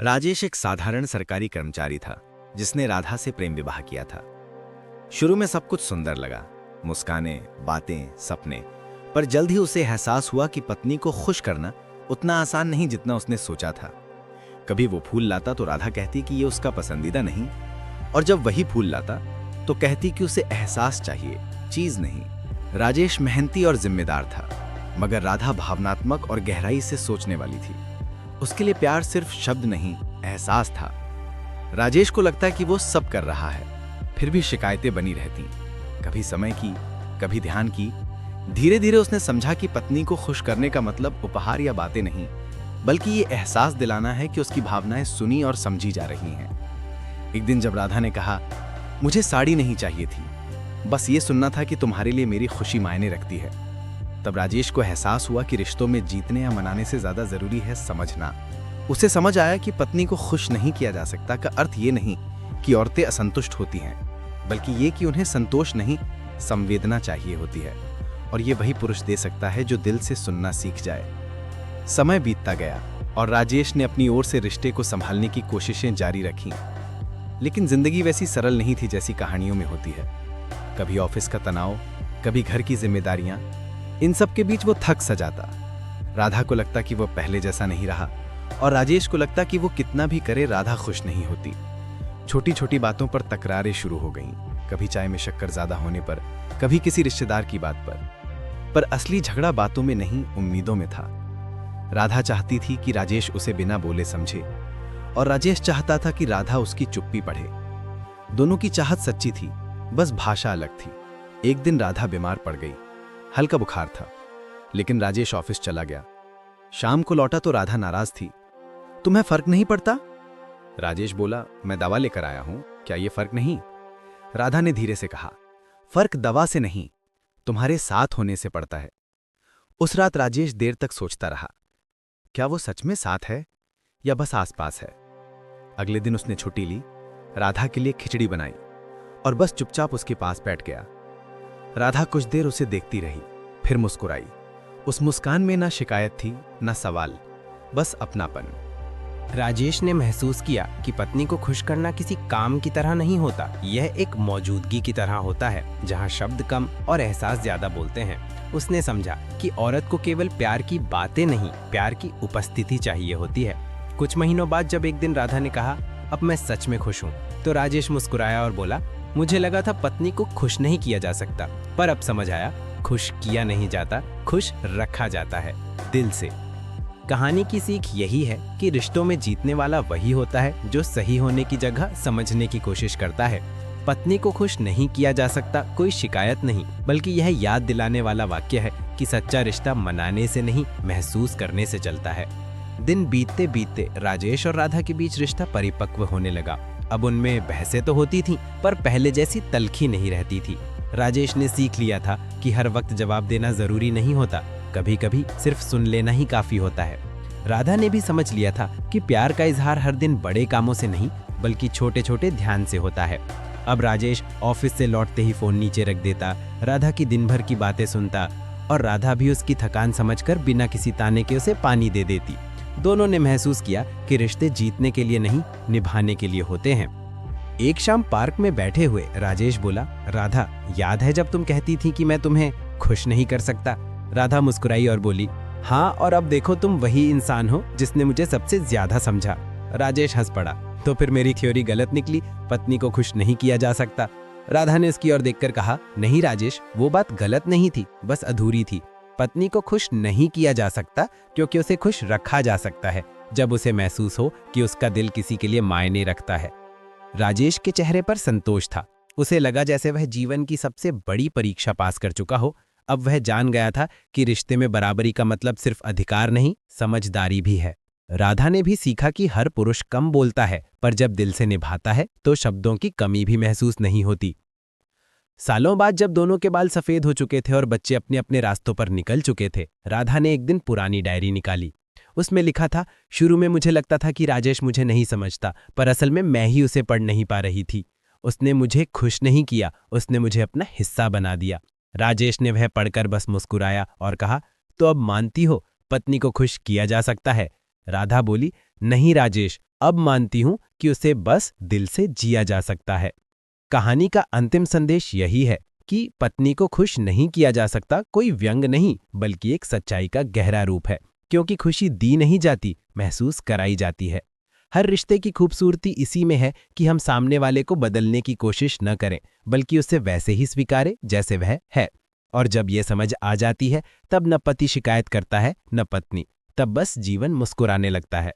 राजेश एक साधारण सरकारी कर्मचारी था जिसने राधा से प्रेम विवाह किया था। शुरू में सब कुछ सुंदर लगा, मुस्कानें, बातें, सपने। पर जल्द ही उसे एहसास हुआ कि पत्नी को खुश करना उतना आसान नहीं जितना उसने सोचा था। कभी वो फूल लाता तो राधा कहती कि ये उसका पसंदीदा नहीं, और जब वही फूल लाता तो कहती कि उसे एहसास चाहिए, चीज नहीं। राजेश मेहनती और जिम्मेदार था, मगर राधा भावनात्मक और गहराई से सोचने वाली थी। उसके लिए प्यार सिर्फ शब्द नहीं, एहसास था। राजेश को लगता कि वो सब कर रहा है, फिर भी शिकायतें बनी रहती, कभी समय की, कभी ध्यान की। धीरे धीरे उसने समझा कि पत्नी को खुश करने का मतलब उपहार या बातें नहीं, बल्कि ये एहसास दिलाना है कि उसकी भावनाएं सुनी और समझी जा रही हैं। एक दिन जब राधा ने कहा, मुझे साड़ी नहीं चाहिए थी, बस ये सुनना था कि तुम्हारे लिए मेरी खुशी मायने रखती है, तब राजेश को एहसास हुआ कि रिश्तों में जीतने या मनाने से ज्यादा जरूरी है समझना। उसे समझ आया कि पत्नी को खुश नहीं किया जा सकता का अर्थ ये नहीं कि औरतें असंतुष्ट होती हैं, बल्कि ये कि उन्हें संतोष नहीं, संवेदना चाहिए होती है। और ये वही पुरुष दे सकता है जो दिल से सुनना सीख जाए। समय बीतता गया और राजेश ने अपनी ओर से रिश्ते को संभालने की कोशिशें जारी रखीं। लेकिन जिंदगी वैसी सरल नहीं थी जैसी कहानियों में होती है। कभी ऑफिस का तनाव, कभी घर की जिम्मेदारियां, इन सब के बीच वो थक सा जाता। राधा को लगता कि वो पहले जैसा नहीं रहा, और राजेश को लगता कि वो कितना भी करे राधा खुश नहीं होती। छोटी छोटी बातों पर तकरारें शुरू हो गईं, कभी चाय में शक्कर ज्यादा होने पर, कभी किसी रिश्तेदार की बात पर असली झगड़ा बातों में नहीं, उम्मीदों में था। राधा चाहती थी कि राजेश उसे बिना बोले समझे, और राजेश चाहता था कि राधा उसकी चुप्पी पढ़े। दोनों की चाहत सच्ची थी, बस भाषा अलग थी। एक दिन राधा बीमार पड़ गई, हल्का बुखार था, लेकिन राजेश ऑफिस चला गया। शाम को लौटा तो राधा नाराज थी। तुम्हें फर्क नहीं पड़ता? राजेश बोला, मैं दवा लेकर आया हूं, क्या ये फर्क नहीं? राधा ने धीरे से कहा, फर्क दवा से नहीं, तुम्हारे साथ होने से पड़ता है। उस रात राजेश देर तक सोचता रहा, क्या वो सच में साथ है या बस आसपास है। अगले दिन उसने छुट्टी ली, राधा के लिए खिचड़ी बनाई और बस चुपचाप उसके पास बैठ गया। राधा कुछ देर उसे देखती रही, फिर मुस्कुराई। उस मुस्कान में ना शिकायत थी, ना सवाल, बस अपनापन। राजेश ने महसूस किया कि पत्नी को खुश करना किसी काम की तरह नहीं होता, यह एक मौजूदगी की तरह होता है जहां शब्द कम और एहसास ज्यादा बोलते हैं। उसने समझा कि औरत को केवल प्यार की बातें नहीं, प्यार की उपस्थिति चाहिए होती है। कुछ महीनों बाद जब एक दिन राधा ने कहा, अब मैं सच में खुश हूँ, तो राजेश मुस्कुराया और बोला, मुझे लगा था पत्नी को खुश नहीं किया जा सकता, पर अब समझ आया, खुश किया नहीं जाता, खुश रखा जाता है, दिल से। कहानी की सीख यही है कि रिश्तों में जीतने वाला वही होता है जो सही होने की जगह समझने की कोशिश करता है। पत्नी को खुश नहीं किया जा सकता कोई शिकायत नहीं, बल्कि यह याद दिलाने वाला वाक्य है कि सच्चा रिश्ता मनाने से नहीं, महसूस करने से चलता है। दिन बीतते बीतते राजेश और राधा के बीच रिश्ता परिपक्व होने लगा। अब उनमें बहसें तो होती थीं, पर पहले जैसी तल्खी नहीं रहती थी। राजेश ने सीख लिया था कि हर वक्त जवाब देना जरूरी नहीं होता, कभी कभी सिर्फ सुन लेना ही काफी होता है। राधा ने भी समझ लिया था कि प्यार का इजहार हर दिन बड़े कामों से नहीं, बल्कि छोटे छोटे ध्यान से होता है। अब राजेश ऑफिस से लौटते ही फोन नीचे रख देता, राधा की दिन भर की बातें सुनता, और राधा भी उसकी थकान समझकर बिना किसी ताने के उसे पानी दे देती। दोनों ने महसूस किया कि रिश्ते जीतने के लिए नहीं, निभाने के लिए होते हैं। एक शाम पार्क में बैठे हुए राजेश बोला, राधा, याद है जब तुम कहती थी कि मैं तुम्हें खुश नहीं कर सकता? राधा मुस्कुराई और बोली, हाँ, और अब देखो तुम वही इंसान हो जिसने मुझे सबसे ज्यादा समझा। राजेश हंस पड़ा, तो फिर मेरी थ्योरी गलत निकली, पत्नी को खुश नहीं किया जा सकता? राधा ने उसकी ओर देखकर कहा, नहीं राजेश, वो बात गलत नहीं थी, बस अधूरी थी। पत्नी को खुश नहीं किया जा सकता क्योंकि उसे खुश रखा जा सकता है, जब उसे महसूस हो कि उसका दिल किसी के लिए मायने रखता है। राजेश के चेहरे पर संतोष था। उसे लगा जैसे वह जीवन की सबसे बड़ी परीक्षा पास कर चुका हो। अब वह जान गया था कि रिश्ते में बराबरी का मतलब सिर्फ अधिकार नहीं, समझदारी भी है। राधा ने भी सीखा कि हर पुरुष कम बोलता है, पर जब दिल से निभाता है तो शब्दों की कमी भी महसूस नहीं होती। सालों बाद जब दोनों के बाल सफेद हो चुके थे और बच्चे अपने अपने रास्तों पर निकल चुके थे, राधा ने एक दिन पुरानी डायरी निकाली। उसमें लिखा था, शुरू में मुझे लगता था कि राजेश मुझे नहीं समझता, पर असल में मैं ही उसे पढ़ नहीं पा रही थी। उसने मुझे खुश नहीं किया, उसने मुझे अपना हिस्सा बना दिया। राजेश ने वह पढ़कर बस मुस्कुराया और कहा, तो अब मानती हो पत्नी को खुश किया जा सकता है? राधा बोली, नहीं राजेश, अब मानती हूँ कि उसे बस दिल से जिया जा सकता है। कहानी का अंतिम संदेश यही है कि पत्नी को खुश नहीं किया जा सकता कोई व्यंग नहीं, बल्कि एक सच्चाई का गहरा रूप है, क्योंकि खुशी दी नहीं जाती, महसूस कराई जाती है। हर रिश्ते की खूबसूरती इसी में है कि हम सामने वाले को बदलने की कोशिश न करें, बल्कि उसे वैसे ही स्वीकारें जैसे वह है। और जब ये समझ आ जाती है, तब न पति शिकायत करता है न पत्नी, तब बस जीवन मुस्कुराने लगता है।